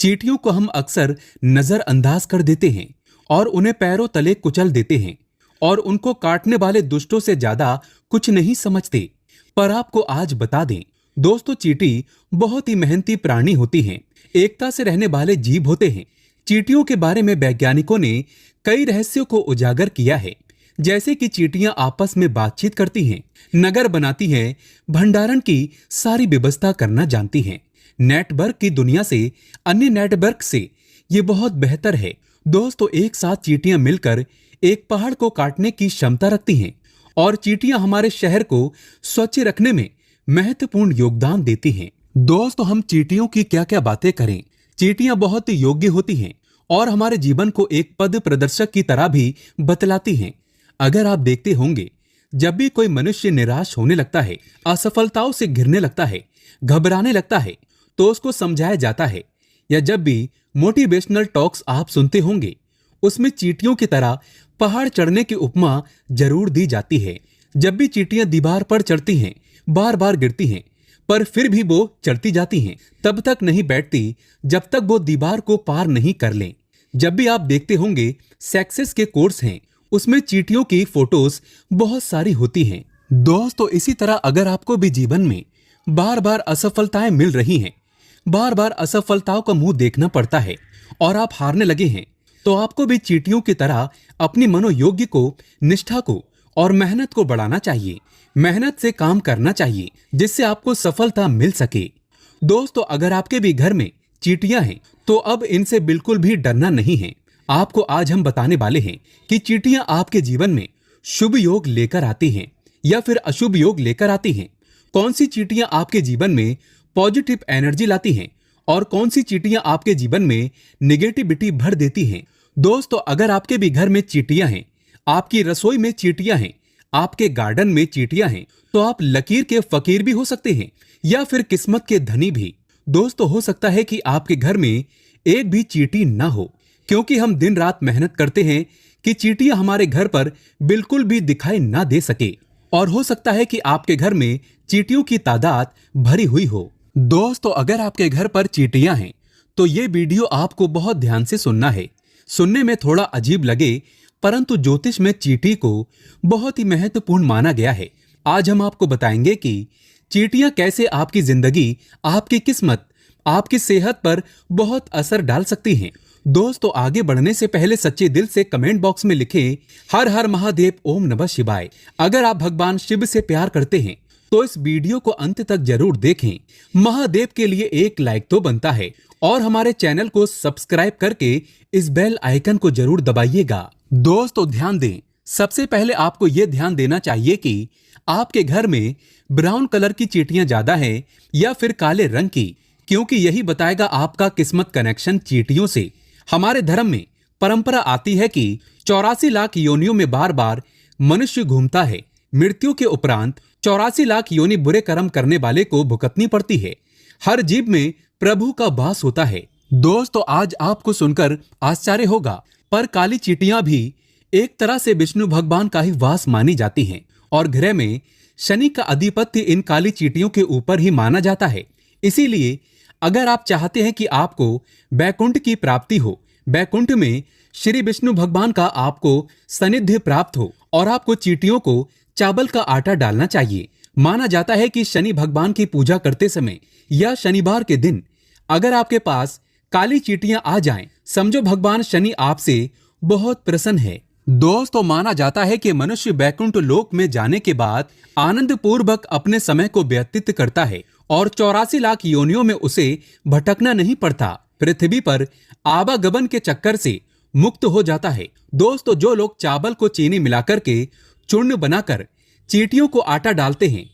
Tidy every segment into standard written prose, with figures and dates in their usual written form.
चींटियों को हम अक्सर नजरअंदाज कर देते हैं और उन्हें पैरों तले कुचल देते हैं और उनको काटने वाले दुष्टों से ज्यादा कुछ नहीं समझते। पर आपको आज बता दें दोस्तों, चींटी बहुत ही मेहनती प्राणी होती हैं, एकता से रहने वाले जीव होते हैं। चींटियों के बारे में वैज्ञानिकों ने कई रहस्यों को उजागर किया है, जैसे कि चींटियां आपस में बातचीत करती हैं, नगर बनाती हैं, भंडारण की सारी व्यवस्था करना जानती हैं। नेटवर्क की दुनिया से अन्य नेटवर्क से ये बहुत बेहतर है। दोस्तों, एक साथ चींटियां मिलकर एक पहाड़ को काटने की क्षमता रखती हैं और चींटियां हमारे शहर को स्वच्छ रखने में महत्वपूर्ण योगदान देती हैं। दोस्तों, हम चींटियों की क्या क्या बातें करें। चींटियां बहुत ही योग्य होती हैं और हमारे जीवन को एक पद प्रदर्शक की तरह भी बतलाती हैं। अगर आप देखते होंगे, जब भी कोई मनुष्य निराश होने लगता है, असफलताओं से घिरने लगता है, घबराने लगता है, तो उसको समझाया जाता है। या जब भी मोटिवेशनल टॉक्स आप सुनते होंगे, उसमें चींटियों की तरह पहाड़ चढ़ने की उपमा जरूर दी जाती है। जब भी चींटियां दीवार पर चढ़ती हैं, बार बार गिरती हैं, पर फिर भी वो चढ़ती जाती हैं, तब तक नहीं बैठती जब तक वो दीवार को पार नहीं कर लें। जब भी आप देखते होंगे सक्सेस के कोर्स हैं, उसमें चींटियों की फोटोज बहुत सारी होती हैं। दोस्तों, इसी तरह अगर आपको भी जीवन में बार बार असफलताएं मिल रही हैं, बार बार असफलताओं का मुंह देखना पड़ता है और आप हारने लगे हैं, तो आपको भी चींटियों की तरह अपनी मनोयोग्य को, निष्ठा को और मेहनत को बढ़ाना चाहिए। मेहनत से काम करना चाहिए जिससे आपको सफलता मिल सके। दोस्तों, अगर आपके भी घर में चींटियां हैं तो अब इनसे बिल्कुल भी डरना नहीं है। आपको आज हम बताने वाले हैं कि चींटियां आपके जीवन में शुभ योग लेकर आती हैं या फिर अशुभ योग लेकर आती हैं। कौन सी चींटियां आपके जीवन में पॉजिटिव एनर्जी लाती हैं और कौन सी चींटियां आपके जीवन में निगेटिविटी भर देती हैं। दोस्तों, अगर आपके भी घर में चींटियां हैं, आपकी रसोई में चींटियां हैं, आपके गार्डन में चींटियां हैं, तो आप लकीर के फकीर भी हो सकते हैं या फिर किस्मत के धनी भी। दोस्तों, हो सकता है कि आपके घर में एक भी चींटी ना हो, क्योंकि हम दिन रात मेहनत करते हैं कि चींटियां हमारे घर पर बिल्कुल भी दिखाई ना दे सके। और हो सकता है कि आपके घर में चींटियों की तादाद भरी हुई हो। दोस्तों, अगर आपके घर पर चींटियां हैं तो ये वीडियो आपको बहुत ध्यान से सुनना है। सुनने में थोड़ा अजीब लगे, परंतु ज्योतिष में चींटी को बहुत ही महत्वपूर्ण माना गया है। आज हम आपको बताएंगे कि चींटियां कैसे आपकी जिंदगी, आपकी किस्मत, आपकी सेहत पर बहुत असर डाल सकती हैं। दोस्तों, आगे बढ़ने से पहले सच्चे दिल से कमेंट बॉक्स में लिखें हर हर महादेव, ओम नमः शिवाय। अगर आप भगवान शिव से प्यार करते हैं तो इस वीडियो को अंत तक जरूर देखें। महादेव के लिए एक लाइक तो बनता है और हमारे चैनल को सब्सक्राइब करके इस बेल आइकन को जरूर दबाइएगा। दोस्तों, ध्यान दें, सबसे पहले आपको यह ध्यान देना चाहिए कि आपके घर में ब्राउन कलर की चींटियां ज्यादा हैं या फिर काले रंग की, क्योंकि यही बताएगा आपका किस्मत कनेक्शन चींटियों से। हमारे धर्म में परंपरा आती है कि 84 लाख योनियों में बार बार मनुष्य घूमता है। मृत्यु के उपरांत 84 लाख योनि बुरे कर्म करने वाले को भुगतनी पड़ती है। हर जीव में प्रभु का वास होता है। दोस्तों, आज आपको सुनकर आश्चर्य होगा, पर काली चींटियां भी एक तरह से विष्णु भगवान का ही वास मानी जाती हैं और ग्रह में शनि का आधिपत्य इन काली चींटियों के ऊपर ही माना जाता है। इसीलिए अगर आप चाहते हैं कि आपको बैकुंठ की प्राप्ति हो, बैकुंठ में श्री विष्णु भगवान का आपको सानिध्य प्राप्त हो, और आपको चींटियों को चावल का आटा डालना चाहिए। माना जाता है कि शनि भगवान की पूजा करते समय या शनिवार के दिन अगर आपके पास काली चींटियां आ जाएं, समझो भगवान शनि आपसे बहुत प्रसन्न है। दोस्तों, माना जाता है कि मनुष्य बैकुंठ लोक में जाने के बाद आनंद पूर्वक अपने समय को व्यतीत करता है और 84 लाख योनियों में उसे भटकना नहीं पड़ता। पृथ्वी पर आवागमन के चक्कर से मुक्त हो जाता है। दोस्तों, जो लोग चावल को चीनी मिलाकर के चूर्ण बनाकर चींटियों को आटा डालते हैं,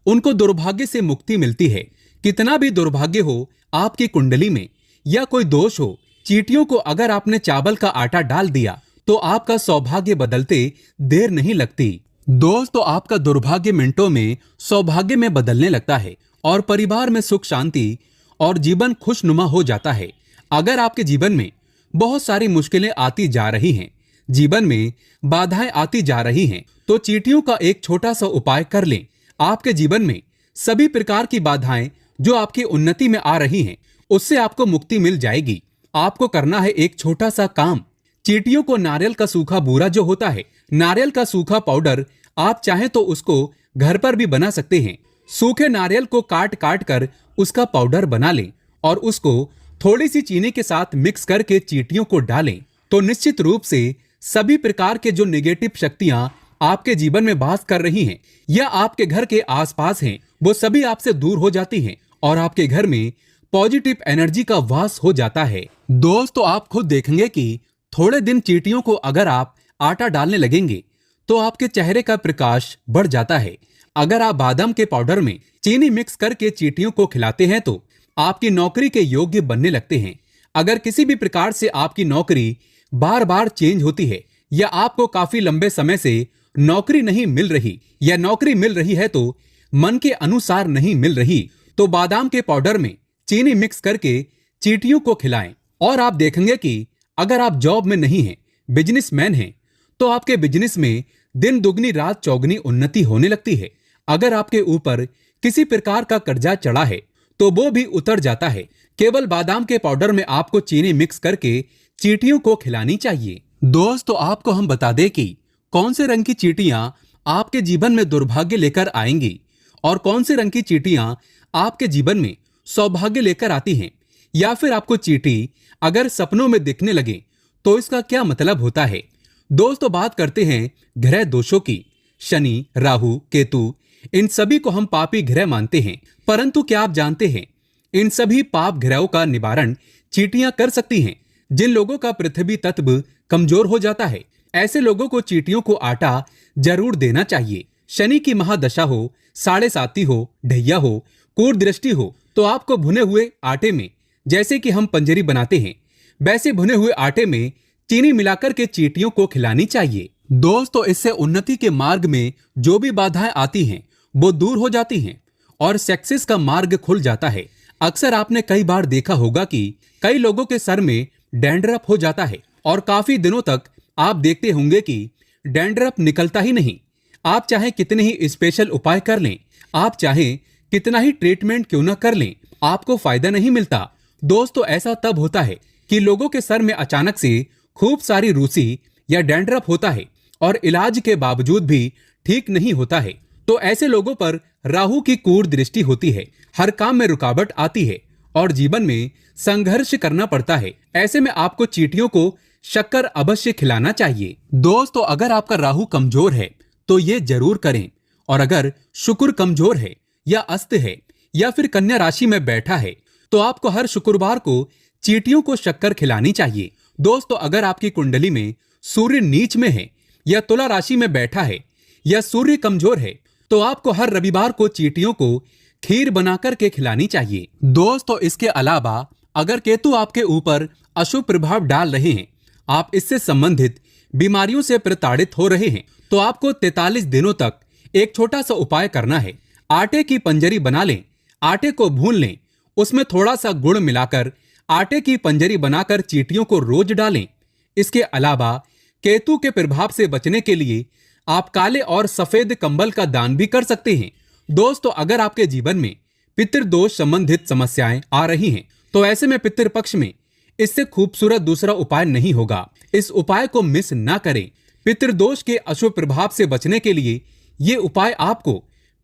उनको दुर्भाग्य से मुक्ति मिलती है। कितना भी दुर्भाग्य हो आपकी कुंडली में या कोई दोष हो, चींटियों को अगर आपने चावल का आटा डाल दिया तो आपका सौभाग्य बदलते देर नहीं लगती। दोस्तों, आपका दुर्भाग्य मिनटों में सौभाग्य में बदलने लगता है और परिवार में सुख शांति और जीवन खुशनुमा हो जाता है। अगर आपके जीवन में बहुत सारी मुश्किलें आती जा रही हैं, जीवन में बाधाएं आती जा रही हैं, तो चींटियों का एक छोटा सा उपाय कर लें। आपके जीवन में सभी प्रकार की बाधाएं जो आपकी उन्नति में आ रही हैं, उससे आपको मुक्ति मिल जाएगी। आपको करना है एक छोटा सा काम। चींटियों को नारियल का सूखा बूरा जो होता है, नारियल का सूखा पाउडर, आप चाहें तो उसको घर पर भी बना सकते हैं। सूखे नारियल को काट काट कर उसका पाउडर बना लें और उसको थोड़ी सी चीनी के साथ मिक्स करके चींटियों को डालें, तो निश्चित रूप से सभी प्रकार के जो नेगेटिव शक्तियां आपके जीवन में वास कर रही हैं या आपके घर के आसपास हैं, वो सभी आपसे दूर हो जाती हैं और आपके घर में पॉजिटिव एनर्जी का वास हो जाता है। दोस्तों, आप खुद देखेंगे कि थोड़े दिन चींटियों को अगर आप आटा डालने लगेंगे तो आपके चेहरे का प्रकाश बढ़ जाता है। अगर आप बादाम के पाउडर में चीनी मिक्स करके चींटियों को खिलाते हैं तो आपकी नौकरी के योग्य बनने लगते हैं। अगर किसी भी प्रकार से आपकी नौकरी बार बार चेंज होती है या आपको काफी लंबे समय से नौकरी नहीं मिल रही या नौकरी मिल रही है तो मन के अनुसार नहीं मिल रही, तो बादाम के पाउडर में चीनी मिक्स करके चींटियों को खिलाएं। और आप देखेंगे कि अगर आप जॉब में नहीं हैं, बिजनेसमैन हैं, तो आपके बिजनेस में दिन दुगनी रात चौगनी उन्नति होने लगती है। अगर आपके ऊपर किसी प्रकार का कर्जा चढ़ा है तो वो भी उतर जाता है। केवल बादाम के पाउडर में आपको चीनी मिक्स करके चींटियों को खिलानी चाहिए। दोस्तों, आपको हम बता दें कि कौन से रंग की चींटियां आपके जीवन में दुर्भाग्य लेकर आएंगी और कौन से रंग की चींटियां आपके जीवन में सौभाग्य लेकर आती हैं, या फिर आपको चींटी अगर सपनों में दिखने लगे तो इसका क्या मतलब होता है। दोस्तों, बात करते हैं ग्रह दोषों की। शनि, राहु, केतु, इन सभी को हम पापी ग्रह मानते हैं, परंतु क्या आप जानते हैं इन सभी पाप ग्रहों का निवारण चींटियां कर सकती हैं। जिन लोगों का पृथ्वी तत्व कमजोर हो जाता है, ऐसे लोगों को चींटियों को आटा जरूर देना चाहिए। शनि की महादशा हो, साढ़े साती हो, ढैया हो, कूर दृष्टि हो, तो आपको भुने हुए आटे में, जैसे कि हम पंजरी बनाते हैं, वैसे भुने हुए आटे में चीनी मिलाकर के चींटियों को खिलानी चाहिए। दोस्तों, इससे उन्नति के मार्ग में जो भी बाधाएं आती हैं वो दूर हो जाती हैं और सक्सेस का मार्ग खुल जाता है। अक्सर आपने कई बार देखा होगा कि कई लोगों के सर में डैंड्रफ हो जाता है और काफी दिनों तक आप देखते होंगे कि डैंड्रफ निकलता ही नहीं। आप चाहे कितने ही स्पेशल उपाय कर लें, आप चाहे कितना ही ट्रीटमेंट क्यों न कर लें, आपको फायदा नहीं मिलता। दोस्तों, ऐसा तब होता है कि लोगों के सर में अचानक से खूब सारी रूसी या डैंड्रफ होता है और इलाज के बावजूद भी ठीक नहीं होता है। तो ऐसे लोगों पर राहु की क्रूर दृष्टि होती है, हर काम में रुकावट आती है और जीवन में संघर्ष करना पड़ता है। ऐसे में आपको चींटियों को शक्कर अवश्य खिलाना चाहिए। दोस्तों, अगर आपका राहु कमजोर है तो ये जरूर करें, और अगर शुक्र कमजोर है या अस्त है या फिर कन्या राशि में बैठा है तो आपको हर शुक्रवार को चींटियों को शक्कर खिलानी चाहिए। दोस्तों, अगर आपकी कुंडली में सूर्य नीच में है या तुला राशि में बैठा है या सूर्य कमजोर है तो आपको हर रविवार को चींटियों को खीर बनाकर के खिलानी चाहिए। दोस्तों, इसके अलावा अगर केतु आपके ऊपर अशुभ प्रभाव डाल रहे हैं, आप इससे संबंधित बीमारियों से प्रताड़ित हो रहे हैं, तो आपको 43 दिनों तक एक छोटा सा उपाय करना है। आटे की पंजरी बना लें, आटे को भून लें, उसमें थोड़ा सा गुड़ मिलाकर आटे की पंजरी बनाकर चींटियों को रोज डालें। इसके अलावा केतु के प्रभाव से बचने के लिए आप काले और सफेद कंबल का दान भी कर सकते हैं। दोस्तों, अगर आपके जीवन में पितृदोष संबंधित समस्याएं आ रही हैं तो ऐसे में पितृपक्ष में इससे खूबसूरत दूसरा उपाय नहीं होगा। इस उपाय को मिस ना करें। पितृदोष के अशुभ प्रभाव से बचने के लिए ये उपाय आपको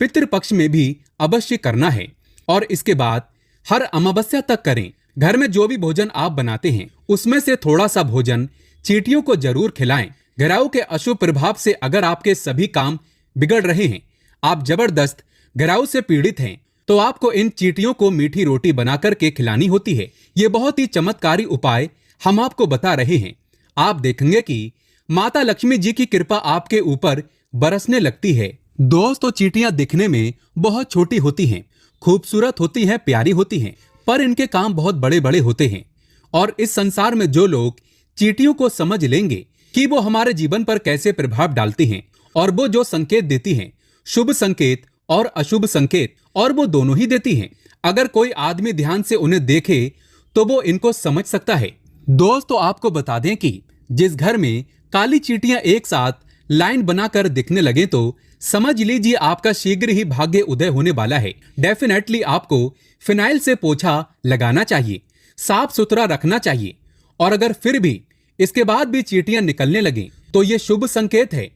पितृपक्ष में भी अवश्य करना है और इसके बाद हर अमावस्या तक करें। घर में जो भी भोजन आप बनाते हैं उसमें से थोड़ा सा भोजन चींटियों को जरूर खिलाएं। ग्रहों के अशुभ प्रभाव से अगर आपके सभी काम बिगड़ रहे हैं, आप जबरदस्त ग्रहों से पीड़ित हैं, तो आपको इन चींटियों को मीठी रोटी बनाकर के खिलानी होती है। ये बहुत ही चमत्कारी उपाय हम आपको बता रहे हैं। आप देखेंगे कि माता लक्ष्मी जी की कृपा आपके ऊपर बरसने लगती है। दोस्तों, चींटियां दिखने में बहुत छोटी होती हैं, खूबसूरत होती हैं, प्यारी होती हैं, पर इनके काम बहुत बड़े बड़े होते हैं। और इस संसार में जो लोग चींटियों को समझ लेंगे कि वो हमारे जीवन पर कैसे प्रभाव डालती हैं और वो जो संकेत देती हैं, शुभ संकेत और अशुभ संकेत, और वो दोनों ही देती हैं, अगर कोई आदमी ध्यान से उन्हें देखे तो वो इनको समझ सकता है। दोस्तों, आपको बता दें कि जिस घर में काली चींटियां एक साथ लाइन बनाकर दिखने लगे तो समझ लीजिए आपका शीघ्र ही भाग्य उदय होने वाला है। डेफिनेटली आपको फिनाइल से पोछा लगाना चाहिए, साफ सुथरा रखना चाहिए। और अगर फिर भी इसके बाद भी चींटियां निकलने लगे तो ये शुभ संकेत है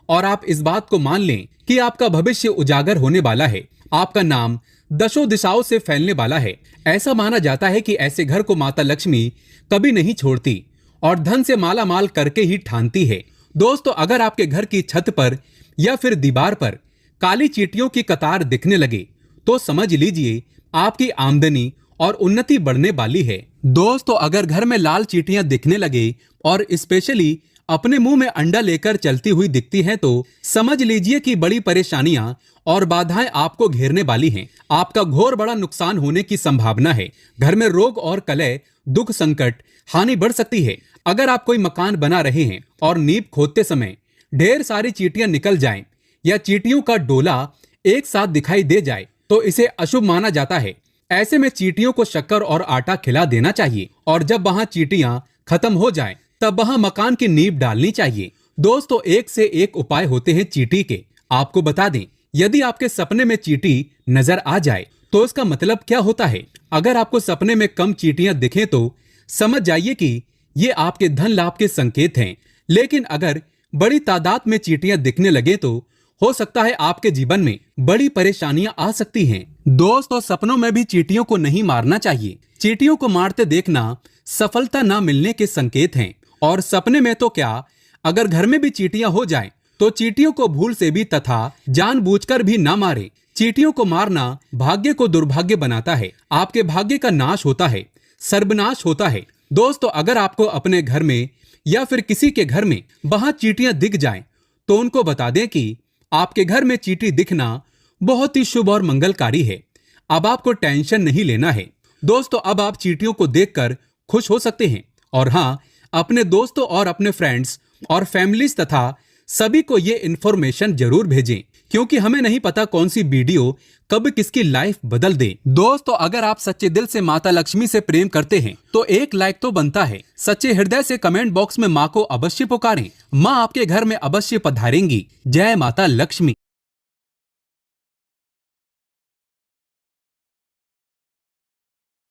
और आप इस बात को मान लें कि आपका भविष्य उजागर होने वाला है। आपका नाम दशों दिशाओं से फैलने वाला है। ऐसा माना जाता है कि ऐसे घर को माता लक्ष्मी कभी नहीं छोड़ती और धन से माला माल करके ही ठानती है। दोस्तों, अगर आपके घर की छत पर या फिर दीवार पर काली चींटियों की कतार दिखने लगे तो समझ लीजिए आपकी आमदनी और उन्नति बढ़ने वाली है। दोस्तों, अगर घर में लाल चींटियां दिखने लगे और स्पेशली अपने मुंह में अंडा लेकर चलती हुई दिखती हैं तो समझ लीजिए कि बड़ी परेशानियां और बाधाएं आपको घेरने वाली हैं। आपका घोर बड़ा नुकसान होने की संभावना है। घर में रोग और कलह, दुख, संकट, हानि बढ़ सकती है। अगर आप कोई मकान बना रहे हैं और नींव खोदते समय ढेर सारी चींटियां निकल जाएं या चींटियों का डोला एक साथ दिखाई दे जाए तो इसे अशुभ माना जाता है। ऐसे में चींटियों को शक्कर और आटा खिला देना चाहिए और जब वहां चींटियां खत्म हो जाएं तब वहां मकान की नींव डालनी चाहिए। दोस्तों, एक से एक उपाय होते हैं चींटी के। आपको बता दें, यदि आपके सपने में चींटी नजर आ जाए तो इसका मतलब क्या होता है। अगर आपको सपने में कम चींटियां दिखें तो समझ जाइए कि ये आपके धन लाभ के संकेत हैं। लेकिन अगर बड़ी तादाद में चींटियां दिखने लगे तो हो सकता है आपके जीवन में बड़ी परेशानियां आ सकती हैं। दोस्तों, सपनों में भी चींटियों को नहीं मारना चाहिए। चींटियों को मारते देखना सफलता न मिलने के संकेत हैं। और सपने में तो क्या, अगर घर में भी चींटियां हो जाएं तो चींटियों को भूल से भी तथा जानबूझकर भी ना मारे। चींटियों को मारना भाग्य को दुर्भाग्य बनाता है। आपके भाग्य का नाश होता है, सर्वनाश होता है। दोस्तों, अगर आपको अपने घर में या फिर किसी के घर में वहां चींटियां दिख जाएं तो उनको बता दें कि आपके घर में चींटी दिखना बहुत ही शुभ और मंगलकारी है। अब आपको टेंशन नहीं लेना है। दोस्तों, अब आप चींटियों को देखकर खुश हो सकते हैं और हाँ, अपने दोस्तों और अपने फ्रेंड्स और फैमिलीज तथा सभी को ये इन्फॉर्मेशन जरूर भेजें, क्योंकि हमें नहीं पता कौन सी वीडियो कब किसकी लाइफ बदल दे। दोस्तों, अगर आप सच्चे दिल से माता लक्ष्मी से प्रेम करते हैं तो एक लाइक तो बनता है। सच्चे हृदय से कमेंट बॉक्स में माँ को अवश्य पुकारें। माँ आपके घर में अवश्य पधारेंगी। जय माता लक्ष्मी।